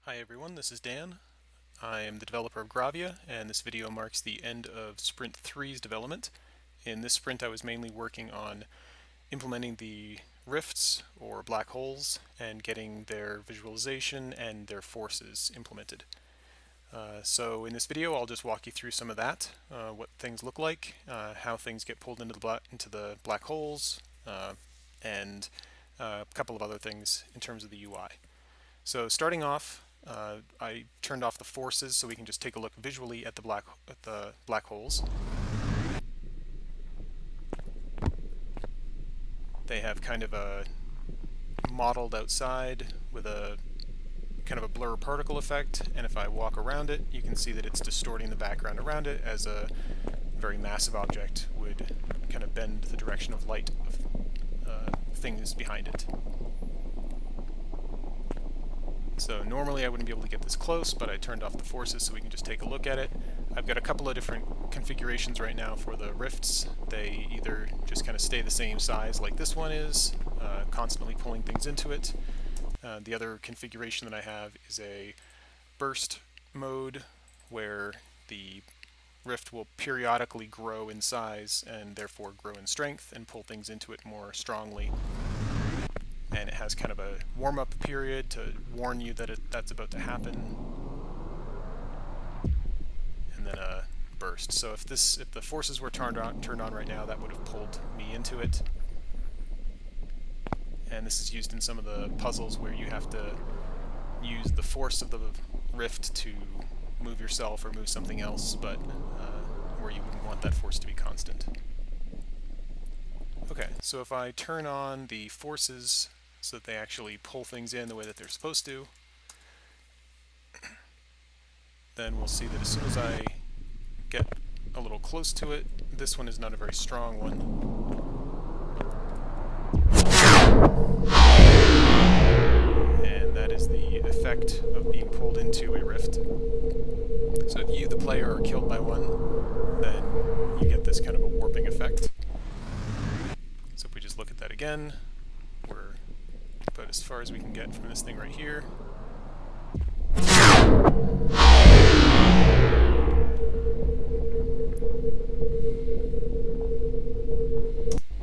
Hi everyone, this is Dan. I am the developer of Gravia, and this video marks the end of Sprint 3's development. In this sprint I was mainly working on implementing the rifts, or black holes, and getting their visualization and their forces implemented. So in this video I'll just walk you through some of that, what things look like, how things get pulled into the black holes, and a couple of other things in terms of the UI. So starting off, I turned off the forces so we can just take a look visually at the black holes. They have kind of a mottled outside with a kind of a blur particle effect, and if I walk around it, you can see that it's distorting the background around it as a very massive object would kind of bend the direction of light of things behind it. So normally I wouldn't be able to get this close, but I turned off the forces so we can just take a look at it. I've got a couple of different configurations right now for the rifts. They either just kind of stay the same size like this one is, constantly pulling things into it. The other configuration that I have is a burst mode where the rift will periodically grow in size and therefore grow in strength and pull things into it more strongly. And it has kind of a warm-up period to warn you that that's about to happen, and then a burst. So if the forces were turned on right now, that would have pulled me into it. And this is used in some of the puzzles where you have to use the force of the rift to move yourself or move something else, but where you wouldn't want that force to be constant. Okay, so if I turn on the forces so that they actually pull things in the way that they're supposed to, then we'll see that as soon as I get a little close to it, this one is not a very strong one. And that is the effect of being pulled into a rift. So if you, the player, are killed by one, then you get this kind of a warping effect. So if we just look at that again, we're about as far as we can get from this thing right here.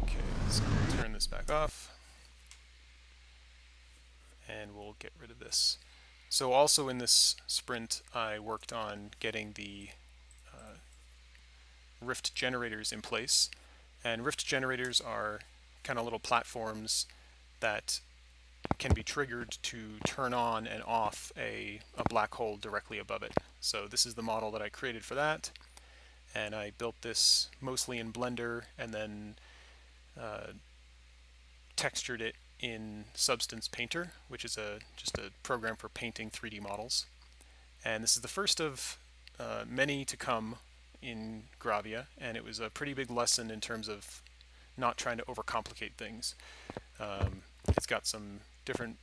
Okay, so we'll turn this back off, and we'll get rid of this. So also in this sprint, I worked on getting the rift generators in place. And rift generators are kind of little platforms that can be triggered to turn on and off a black hole directly above it. So this is the model that I created for that, and I built this mostly in Blender and then textured it in Substance Painter, which is just a program for painting 3D models. And this is the first of many to come in Gravia, and it was a pretty big lesson in terms of not trying to overcomplicate things. It's got some different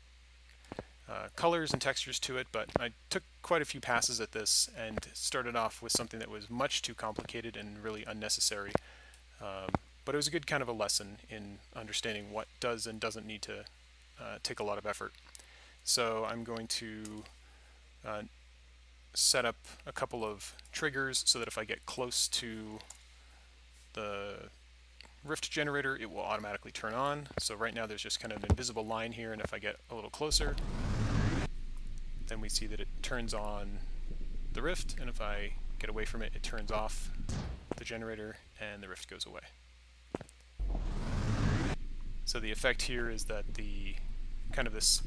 colors and textures to it, but I took quite a few passes at this and started off with something that was much too complicated and really unnecessary. But it was a good kind of a lesson in understanding what does and doesn't need to take a lot of effort. So I'm going to set up a couple of triggers so that if I get close to the rift generator, it will automatically turn on. So right now there's just kind of an invisible line here, and if I get a little closer, then we see that it turns on the rift, and if I get away from it, it turns off the generator and the rift goes away. So the effect here is that the kind of this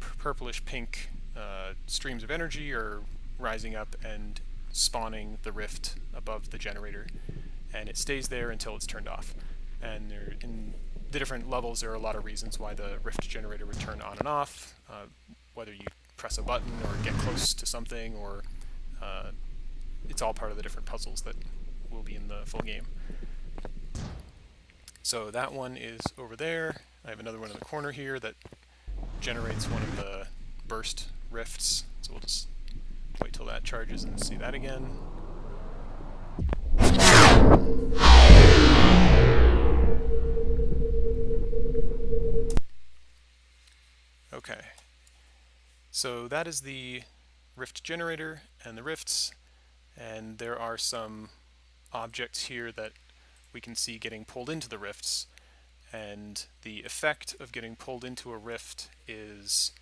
purplish pink streams of energy are rising up and spawning the rift above the generator, and it stays there until it's turned off. And in the different levels, there are a lot of reasons why the rift generator would turn on and off, whether you press a button or get close to something, or it's all part of the different puzzles that will be in the full game. So that one is over there. I have another one in the corner here that generates one of the burst rifts, so we'll just wait till that charges and see that again. Okay, So that is the rift generator and the rifts, and there are some objects here that we can see getting pulled into the rifts, and the effect of getting pulled into a rift is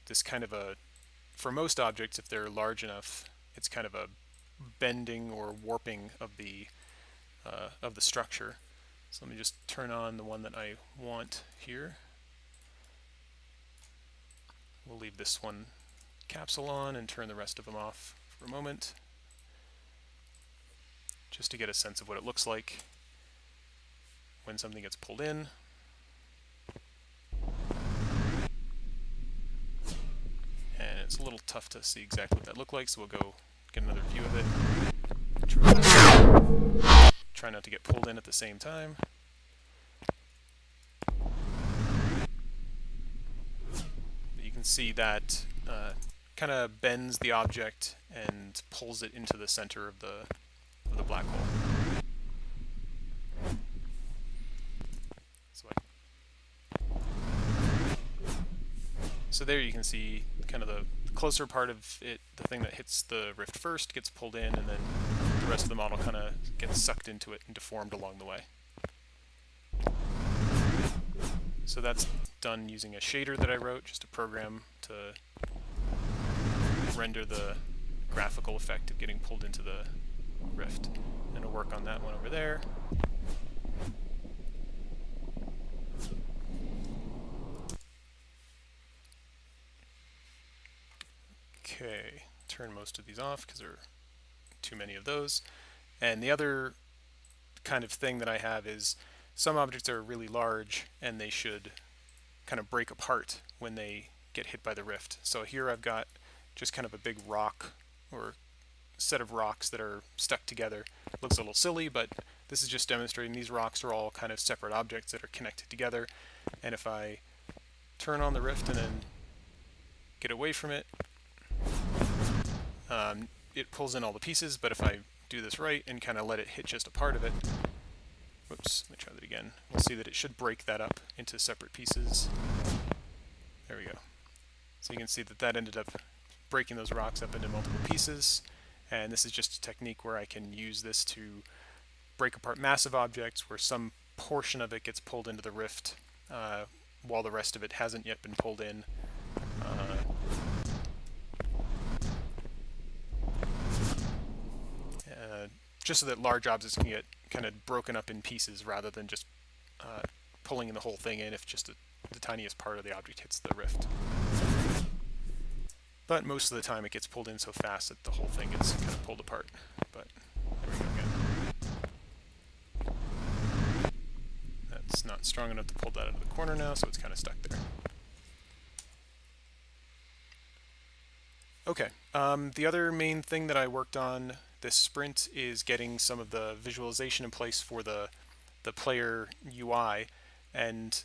this kind of a, for most objects, if they're large enough, it's kind of a bending or warping of the structure. So let me just turn on the one that I want here. We'll leave this one capsule on and turn the rest of them off for a moment, just to get a sense of what it looks like when something gets pulled in. And it's a little tough to see exactly what that looked like, so we'll go get another view of it. Try not to get pulled in at the same time. You can see that kind of bends the object and pulls it into the center of the black hole. So there you can see kind of the closer part of it, the thing that hits the rift first gets pulled in, and then the rest of the model kind of gets sucked into it and deformed along the way. So that's done using a shader that I wrote, just a program to render the graphical effect of getting pulled into the rift. And I'll work on that one over there. Okay, turn most of these off because there are too many of those. And the other kind of thing that I have is some objects are really large and they should kind of break apart when they get hit by the rift. So here I've got just kind of a big rock or set of rocks that are stuck together. It looks a little silly, but this is just demonstrating these rocks are all kind of separate objects that are connected together. And if I turn on the rift and then get away from it, it pulls in all the pieces, but if I do this right and kind of let it hit just a part of it, whoops, let me try that again, we'll see that it should break that up into separate pieces. There we go. So you can see that that ended up breaking those rocks up into multiple pieces, and this is just a technique where I can use this to break apart massive objects where some portion of it gets pulled into the rift while the rest of it hasn't yet been pulled in. Just so that large objects can get kind of broken up in pieces rather than just pulling the whole thing in if just the tiniest part of the object hits the rift. But most of the time it gets pulled in so fast that the whole thing gets kind of pulled apart. But there we go again. That's not strong enough to pull that out of the corner now, so it's kind of stuck there. Okay, the other main thing that I worked on this sprint is getting some of the visualization in place for the player UI, and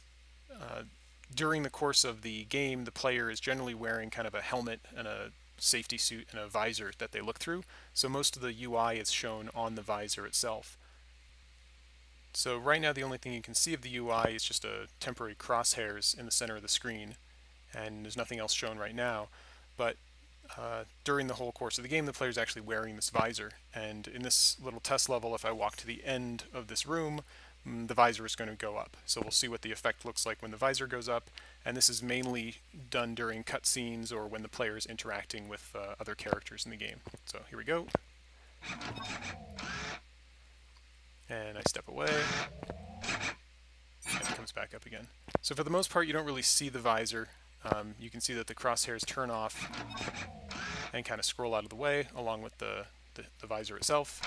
during the course of the game the player is generally wearing kind of a helmet and a safety suit and a visor that they look through, so most of the UI is shown on the visor itself. So right now the only thing you can see of the UI is just a temporary crosshairs in the center of the screen, and there's nothing else shown right now, but during the whole course of the game, the player is actually wearing this visor. And in this little test level, if I walk to the end of this room, the visor is going to go up. So we'll see what the effect looks like when the visor goes up. And this is mainly done during cutscenes or when the player is interacting with other characters in the game. So here we go. And I step away. And it comes back up again. So for the most part, you don't really see the visor. You can see that the crosshairs turn off and kind of scroll out of the way along with the visor itself,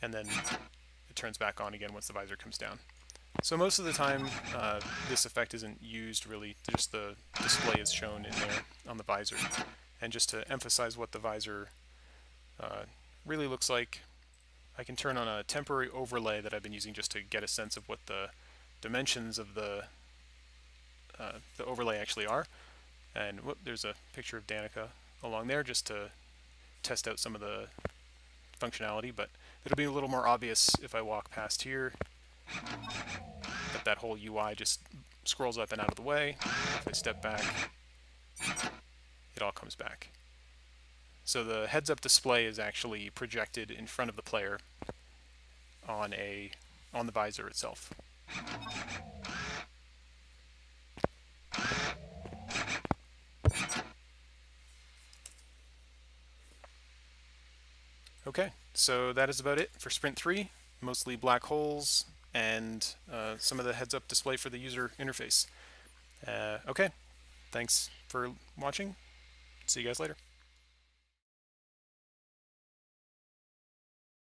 and then it turns back on again once the visor comes down. So most of the time this effect isn't used really, just the display is shown in there on the visor. And just to emphasize what the visor really looks like, I can turn on a temporary overlay that I've been using just to get a sense of what the dimensions of the overlay actually are. And whoop, there's a picture of Danica along there just to test out some of the functionality, but it'll be a little more obvious if I walk past here that that whole UI just scrolls up and out of the way. If I step back, it all comes back. So the heads-up display is actually projected in front of the player on the visor itself. Okay, so that is about it for Sprint 3. Mostly black holes and some of the heads-up display for the user interface. Okay, thanks for watching. See you guys later.